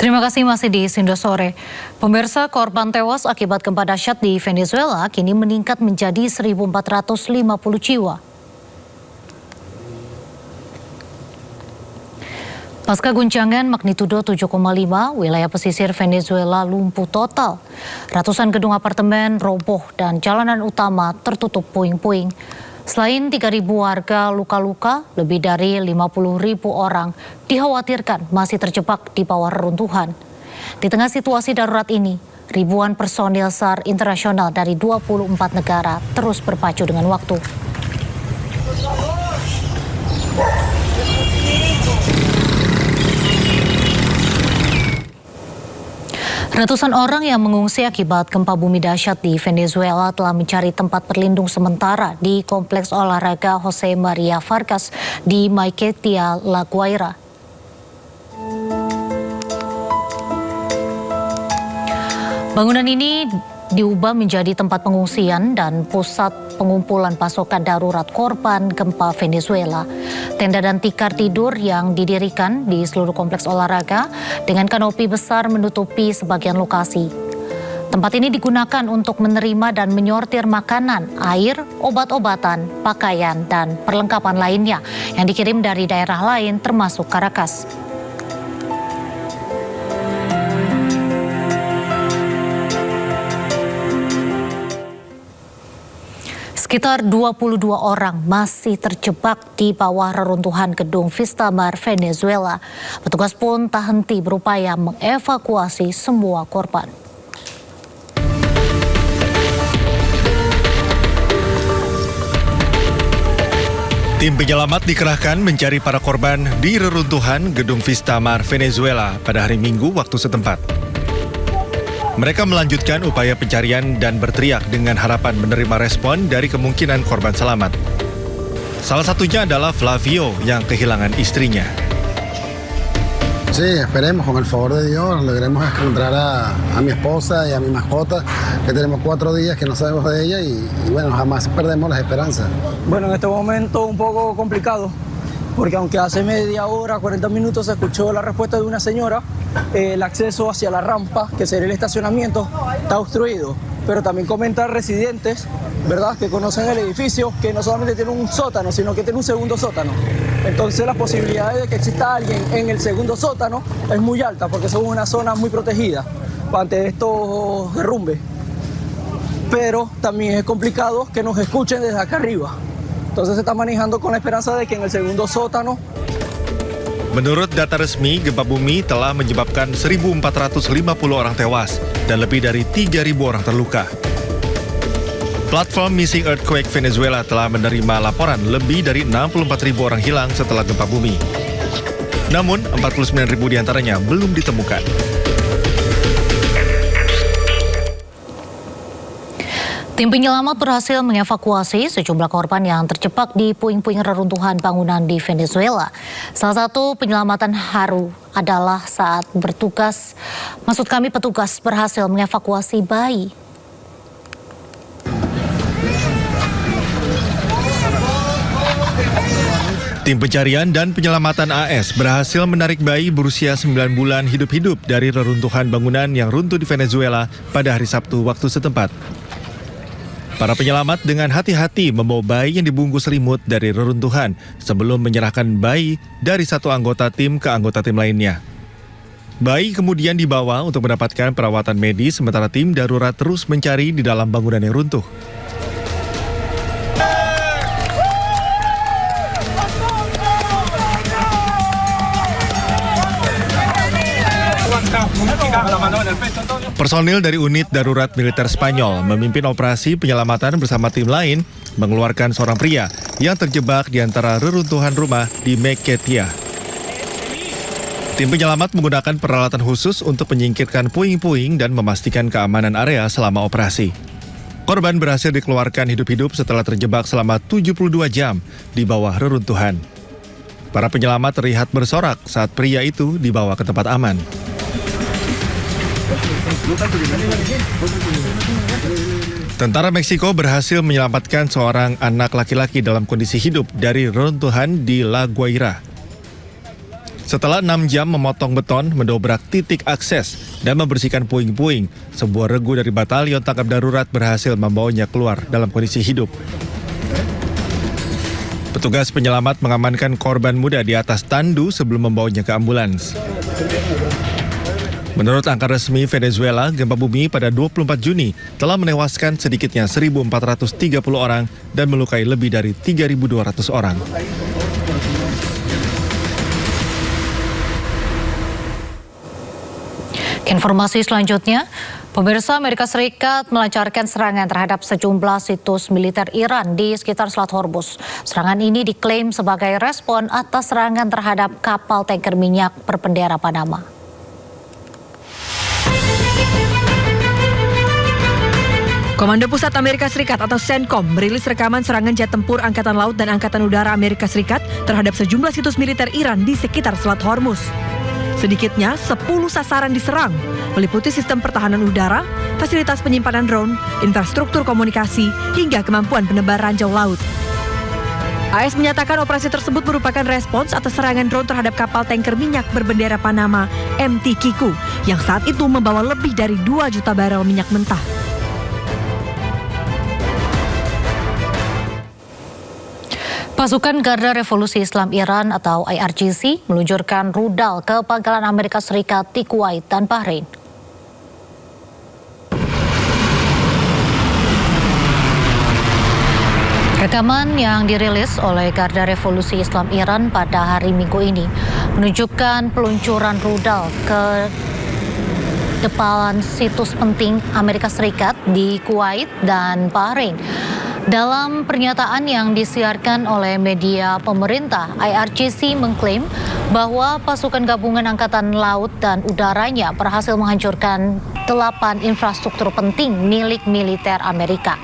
Terima kasih masih di Sindo Sore. Pemirsa, korban tewas akibat gempa dahsyat di Venezuela kini meningkat menjadi 1.450 jiwa. Pasca guncangan magnitudo 7,5, wilayah pesisir Venezuela lumpuh total. Ratusan gedung apartemen roboh dan jalanan utama tertutup puing-puing. Selain 3.000 warga luka-luka, lebih dari 50.000 orang dikhawatirkan masih terjebak di bawah reruntuhan. Di tengah situasi darurat ini, ribuan personil SAR internasional dari 24 negara terus berpacu dengan waktu. Ratusan orang yang mengungsi akibat gempa bumi dahsyat di Venezuela telah mencari tempat berlindung sementara di Kompleks Olahraga Jose Maria Vargas di Maiquetía, La Guaira. Bangunan ini diubah menjadi tempat pengungsian dan pusat pengumpulan pasokan darurat korban gempa Venezuela. Tenda dan tikar tidur yang didirikan di seluruh kompleks olahraga dengan kanopi besar menutupi sebagian lokasi. Tempat ini digunakan untuk menerima dan menyortir makanan, air, obat-obatan, pakaian, dan perlengkapan lainnya yang dikirim dari daerah lain termasuk Caracas. Sekitar 22 orang masih terjebak di bawah reruntuhan gedung Vistamar Venezuela. Petugas pun tak henti berupaya mengevakuasi semua korban. Tim penyelamat dikerahkan mencari para korban di reruntuhan gedung Vistamar Venezuela pada hari Minggu waktu setempat. Mereka melanjutkan upaya pencarian dan berteriak dengan harapan menerima respon dari kemungkinan korban selamat. Salah satunya adalah Flavio yang kehilangan istrinya. Sí, esperemos con el favor de Dios logremos encontrar a mi esposa y a mi mascota, que tenemos 4 días que no sabemos de ella y bueno, jamás perdemos las esperanzas. Bueno, en este momento un poco complicado, porque aunque hace media hora, 40 minutos se escuchó la respuesta de una señora, el acceso hacia la rampa, que sería el estacionamiento, está obstruido. Pero también comentan residentes, ¿verdad?, que conocen el edificio, que no solamente tiene un sótano, sino que tiene un segundo sótano. Entonces las posibilidades de que exista alguien en el segundo sótano es muy alta, porque somos una zona muy protegida ante estos derrumbes. Pero también es complicado que nos escuchen desde acá arriba. Entonces se está manejando con la esperanza de que en el segundo sótano. Menurut data resmi, gempa bumi telah menyebabkan 1.450 orang tewas dan lebih dari 3.000 orang terluka. Platform Missing Earthquake Venezuela telah menerima laporan lebih dari 64.000 orang hilang setelah gempa bumi. Namun, 49.000 diantaranya belum ditemukan. Tim penyelamat berhasil mengevakuasi sejumlah korban yang terjebak di puing-puing reruntuhan bangunan di Venezuela. Salah satu penyelamatan haru adalah saat petugas berhasil mengevakuasi bayi. Tim pencarian dan penyelamatan AS berhasil menarik bayi berusia 9 bulan hidup-hidup dari reruntuhan bangunan yang runtuh di Venezuela pada hari Sabtu waktu setempat. Para penyelamat dengan hati-hati membawa bayi yang dibungkus selimut dari reruntuhan sebelum menyerahkan bayi dari satu anggota tim ke anggota tim lainnya. Bayi kemudian dibawa untuk mendapatkan perawatan medis sementara tim darurat terus mencari di dalam bangunan yang runtuh. Personil dari unit darurat militer Spanyol memimpin operasi penyelamatan bersama tim lain mengeluarkan seorang pria yang terjebak di antara reruntuhan rumah di Maiquetía. Tim penyelamat menggunakan peralatan khusus untuk menyingkirkan puing-puing dan memastikan keamanan area selama operasi. Korban berhasil dikeluarkan hidup-hidup setelah terjebak selama 72 jam di bawah reruntuhan. Para penyelamat terlihat bersorak saat pria itu dibawa ke tempat aman. Tentara Meksiko berhasil menyelamatkan seorang anak laki-laki dalam kondisi hidup dari reruntuhan di La Guaira. Setelah 6 jam memotong beton, mendobrak titik akses, dan membersihkan puing-puing, sebuah regu dari batalion tangkap darurat berhasil membawanya keluar dalam kondisi hidup. Petugas penyelamat mengamankan korban muda di atas tandu sebelum membawanya ke ambulans. Menurut angka resmi Venezuela, gempa bumi pada 24 Juni telah menewaskan sedikitnya 1.430 orang dan melukai lebih dari 3.200 orang. Informasi selanjutnya, pemirsa, Amerika Serikat melancarkan serangan terhadap sejumlah situs militer Iran di sekitar Selat Hormuz. Serangan ini diklaim sebagai respon atas serangan terhadap kapal tanker minyak berbendera Panama. Komando Pusat Amerika Serikat atau CENTCOM merilis rekaman serangan jet tempur Angkatan Laut dan Angkatan Udara Amerika Serikat terhadap sejumlah situs militer Iran di sekitar Selat Hormuz. Sedikitnya 10 sasaran diserang, meliputi sistem pertahanan udara, fasilitas penyimpanan drone, infrastruktur komunikasi, hingga kemampuan penebar ranjau laut. AS menyatakan operasi tersebut merupakan respons atas serangan drone terhadap kapal tanker minyak berbendera Panama MT Kiku yang saat itu membawa lebih dari 2 juta barel minyak mentah. Pasukan Garda Revolusi Islam Iran atau IRGC meluncurkan rudal ke pangkalan Amerika Serikat di Kuwait dan Bahrain. Rekaman yang dirilis oleh Garda Revolusi Islam Iran pada hari Minggu ini menunjukkan peluncuran rudal ke depan situs penting Amerika Serikat di Kuwait dan Bahrain. Dalam pernyataan yang disiarkan oleh media pemerintah, IRGC mengklaim bahwa pasukan gabungan Angkatan Laut dan Udaranya berhasil menghancurkan 8 infrastruktur penting milik militer Amerika,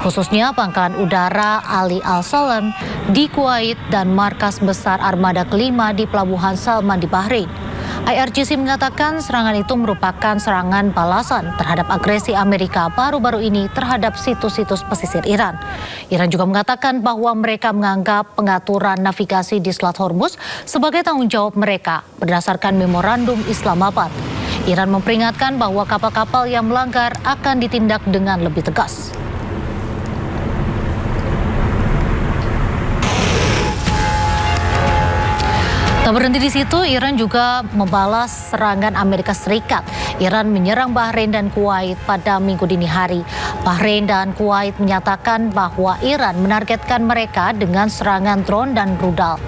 khususnya pangkalan udara Ali Al-Salam di Kuwait dan markas besar Armada kelima di Pelabuhan Salman di Bahrain. IRGC mengatakan serangan itu merupakan serangan balasan terhadap agresi Amerika baru-baru ini terhadap situs-situs pesisir Iran. Iran juga mengatakan bahwa mereka menganggap pengaturan navigasi di Selat Hormuz sebagai tanggung jawab mereka berdasarkan memorandum Islamabad. Iran memperingatkan bahwa kapal-kapal yang melanggar akan ditindak dengan lebih tegas. Tak berhenti di situ, Iran juga membalas serangan Amerika Serikat. Iran menyerang Bahrain dan Kuwait pada Minggu dini hari. Bahrain dan Kuwait menyatakan bahwa Iran menargetkan mereka dengan serangan drone dan rudal.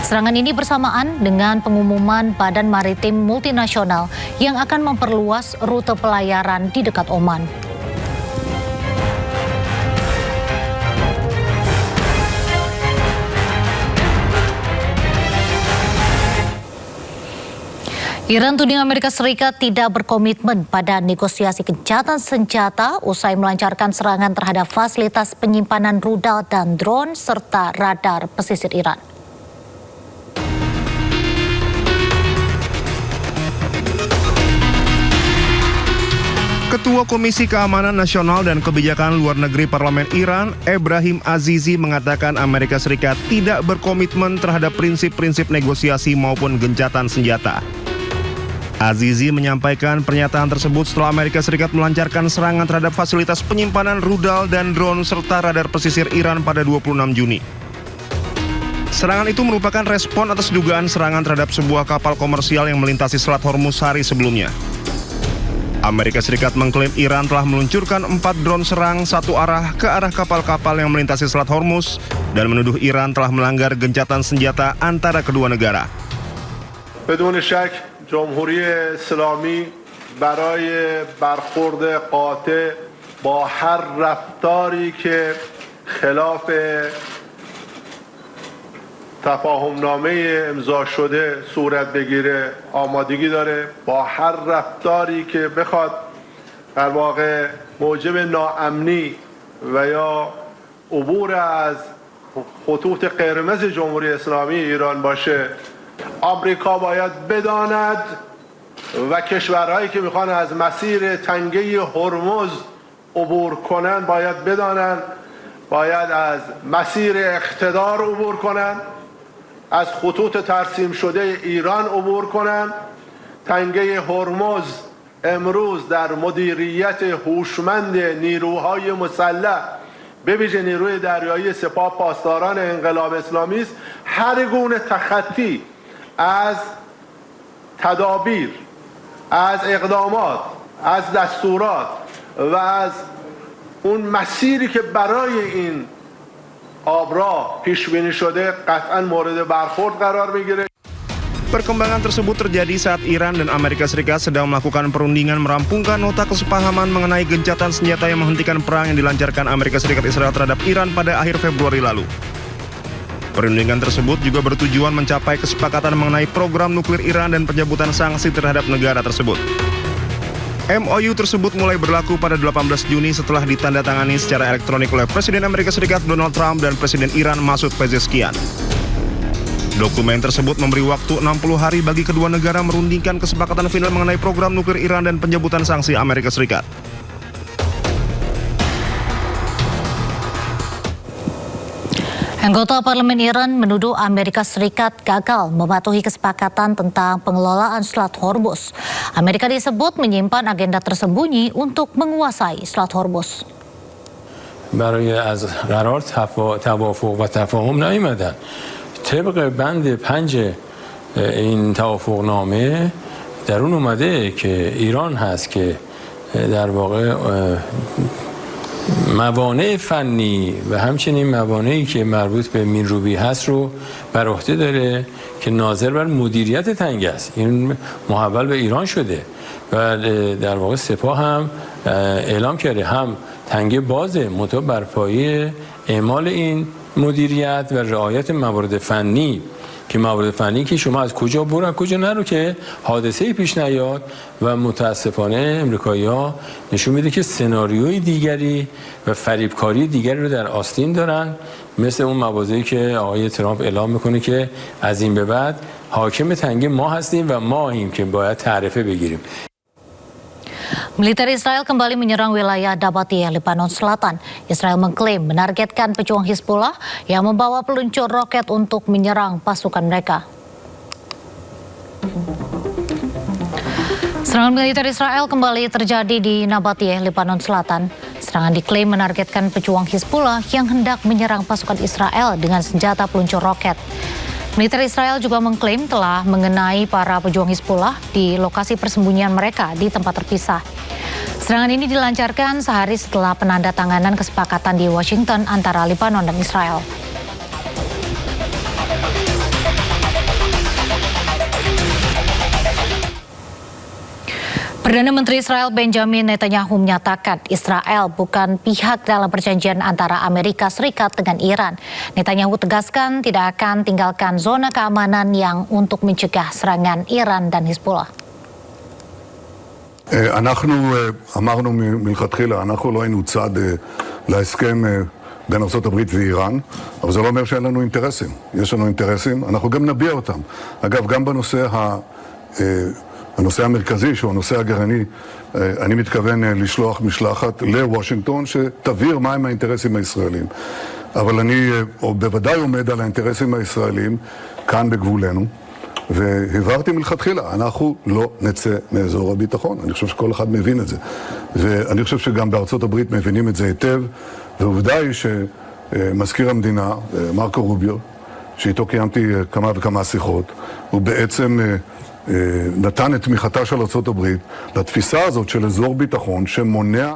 Serangan ini bersamaan dengan pengumuman Badan Maritim Multinasional yang akan memperluas rute pelayaran di dekat Oman. Iran tuding Amerika Serikat tidak berkomitmen pada negosiasi gencatan senjata usai melancarkan serangan terhadap fasilitas penyimpanan rudal dan drone serta radar pesisir Iran. Ketua Komisi Keamanan Nasional dan Kebijakan Luar Negeri Parlemen Iran, Ebrahim Azizi, mengatakan Amerika Serikat tidak berkomitmen terhadap prinsip-prinsip negosiasi maupun gencatan senjata. Azizi menyampaikan pernyataan tersebut setelah Amerika Serikat melancarkan serangan terhadap fasilitas penyimpanan rudal dan drone serta radar pesisir Iran pada 26 Juni. Serangan itu merupakan respon atas dugaan serangan terhadap sebuah kapal komersial yang melintasi Selat Hormuz hari sebelumnya. Amerika Serikat mengklaim Iran telah meluncurkan 4 drone serang satu arah ke arah kapal-kapal yang melintasi Selat Hormuz dan menuduh Iran telah melanggar gencatan senjata antara kedua negara. بدون شک جمهوری اسلامی برای برخورد قاطع با هر رفتاری که خلاف تفاهمنامه امضا شده صورت بگیره آمادگی داره، با هر رفتاری که بخواد در واقع موجب ناامنی و یا عبور از خطوط قرمز جمهوری اسلامی ایران باشه، آمریکا باید بداند و کشورهایی که میخوان از مسیر تنگه هرمز عبور کنن باید بدانند باید از مسیر اقتدار عبور کنن از خطوط ترسیم شده ایران عبور کنند. تنگه هرمز امروز در مدیریت هوشمند نیروهای مسلح به ویژه نیروی دریایی سپاه پاسداران انقلاب اسلامی است. هر گونه تخطی از تدابیر، از اقدامات، از دستورات و از اون مسیری که برای این آبراه پیش بینی شده قطعا مورد برخورد قرار میگیره. Perkembangan tersebut terjadi saat Iran dan Amerika Serikat sedang melakukan perundingan merampungkan nota kesepahaman mengenai gencatan senjata yang menghentikan perang yang dilancarkan Amerika Serikat Israel terhadap Iran pada akhir Februari lalu. Perundingan tersebut juga bertujuan mencapai kesepakatan mengenai program nuklir Iran dan pencabutan sanksi terhadap negara tersebut. MOU tersebut mulai berlaku pada 18 Juni setelah ditandatangani secara elektronik oleh Presiden Amerika Serikat Donald Trump dan Presiden Iran Masoud Pezeshkian. Dokumen tersebut memberi waktu 60 hari bagi kedua negara merundingkan kesepakatan final mengenai program nuklir Iran dan pencabutan sanksi Amerika Serikat. Anggota Parlemen Iran menuduh Amerika Serikat gagal mematuhi kesepakatan tentang pengelolaan Selat Hormuz. Amerika disebut menyimpan agenda tersembunyi untuk menguasai Selat Hormuz. برای از قرار توافق و تفاهم نیامدن. طبق بند 5 این توافقنامه در اون اومده که ایران هست که در واقع موانع فنی و همچنین موانعی که مربوط به مینروبی هست رو بر عهده داره که ناظر بر مدیریت تنگه است. این محول به ایران شده و در واقع سپاه هم اعلام کرده هم تنگه بازه منتها بر پایه اعمال این مدیریت و رعایت موارد فنی که موارد فنی که شما از کجا برو از کجا نرو که حادثه پیش نیاد و متاسفانه امریکایی‌ها نشون میده که سناریوی دیگری و فریبکاری دیگری رو در آستین دارن مثل اون مواضعی که آقای ترامپ اعلام میکنه که از این به بعد حاکم تنگه ما هستیم و ماییم که باید تعرفه بگیریم. Militer Israel kembali menyerang wilayah Nabatiyah, Lebanon Selatan. Israel mengklaim menargetkan pejuang Hizbullah yang membawa peluncur roket untuk menyerang pasukan mereka. Serangan militer Israel kembali terjadi di Nabatiyah, Lebanon Selatan. Serangan diklaim menargetkan pejuang Hizbullah yang hendak menyerang pasukan Israel dengan senjata peluncur roket. Militer Israel juga mengklaim telah mengenai para pejuang Hizbullah di lokasi persembunyian mereka di tempat terpisah. Serangan ini dilancarkan sehari setelah penandatanganan kesepakatan di Washington antara Lebanon dan Israel. Perdana Menteri Israel Benjamin Netanyahu menyatakan Israel bukan pihak dalam perjanjian antara Amerika Serikat dengan Iran. Netanyahu tegaskan tidak akan tinggalkan zona keamanan yang untuk mencegah serangan Iran dan Hizbullah. אנחנו אמרנו מלכתחילה, אנחנו לא היינו צד להסכם בין ארצות הברית ואיראן, אבל זה לא אומר שאין לנו אינטרסים. יש לנו אינטרסים, אנחנו גם נביע אותם. אגב, גם הנושא המרכזי, שהוא הנושא הגרעיני, אני מתכוון לשלוח משלחת לוושינגטון שתבהיר מהם האינטרסים הישראלים. אבל אני בוודאי עומד על האינטרסים הישראלים כאן בגבולנו, והבהרתי מלכתחילה, אנחנו לא נצא מאזור הביטחון. אני חושב שכל אחד מבין את זה. ואני חושב שגם בארצות הברית מבינים את זה היטב, ועובדה היא שמזכיר המדינה, מרקו רוביו, שאיתו קיימתי כמה וכמה שיחות, הוא בעצם נתן את תמיכתה של ארצות הברית לתפיסה הזאת של אזור ביטחון שמונע.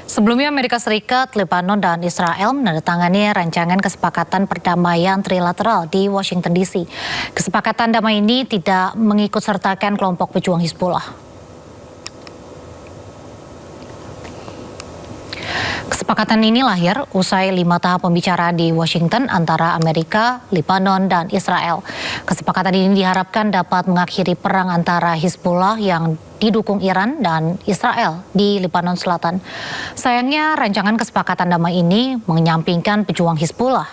Sebelumnya Amerika Serikat, Lebanon, dan Israel menandatangani rancangan kesepakatan perdamaian trilateral di Washington DC. Kesepakatan damai ini tidak mengikut sertakan kelompok pejuang Hizbullah. Kesepakatan ini lahir usai 5 tahap pembicaraan di Washington antara Amerika, Lebanon, dan Israel. Kesepakatan ini diharapkan dapat mengakhiri perang antara Hizbullah yang didukung Iran dan Israel di Lebanon Selatan. Sayangnya rancangan kesepakatan damai ini menyampingkan pejuang Hizbullah.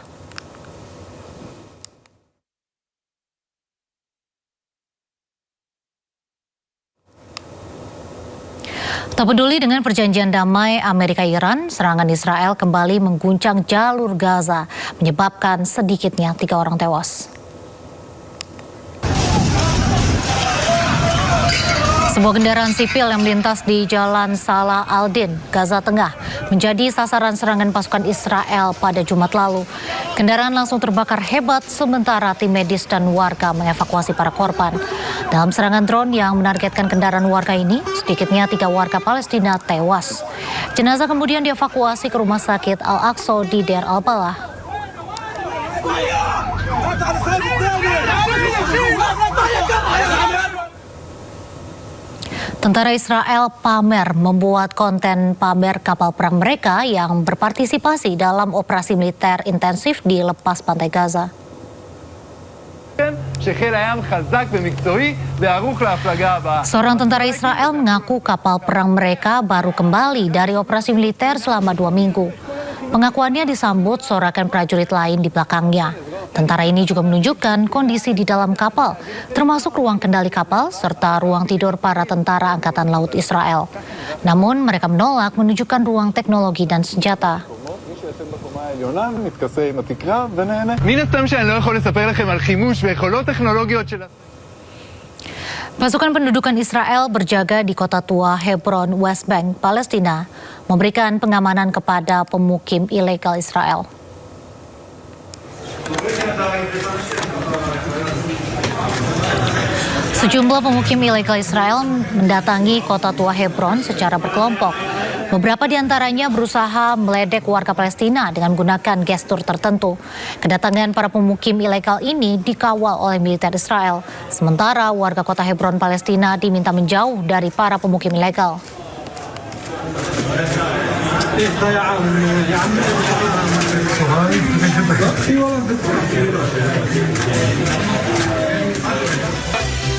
Tak peduli dengan perjanjian damai Amerika-Iran, serangan Israel kembali mengguncang jalur Gaza, menyebabkan sedikitnya 3 orang tewas. Sebuah kendaraan sipil yang melintas di Jalan Salah al-Din, Gaza Tengah, menjadi sasaran serangan pasukan Israel pada Jumat lalu. Kendaraan langsung terbakar hebat, sementara tim medis dan warga mengevakuasi para korban. Dalam serangan drone yang menargetkan kendaraan warga ini, sedikitnya 3 warga Palestina tewas. Jenazah kemudian dievakuasi ke Rumah Sakit Al-Aqsa di Deir al-Balah. Tentara Israel pamer membuat konten pamer kapal perang mereka yang berpartisipasi dalam operasi militer intensif di lepas pantai Gaza. Seorang tentara Israel mengaku kapal perang mereka baru kembali dari operasi militer selama 2 minggu. Pengakuannya disambut sorakan prajurit lain di belakangnya. Tentara ini juga menunjukkan kondisi di dalam kapal, termasuk ruang kendali kapal serta ruang tidur para tentara Angkatan Laut Israel. Namun mereka menolak menunjukkan ruang teknologi dan senjata. Pasukan pendudukan Israel berjaga di kota tua Hebron, West Bank, Palestina, memberikan pengamanan kepada pemukim ilegal Israel. Sejumlah pemukim ilegal Israel mendatangi kota tua Hebron secara berkelompok. Beberapa di antaranya berusaha meledek warga Palestina dengan menggunakan gestur tertentu. Kedatangan para pemukim ilegal ini dikawal oleh militer Israel. Sementara warga kota Hebron, Palestina diminta menjauh dari para pemukim ilegal.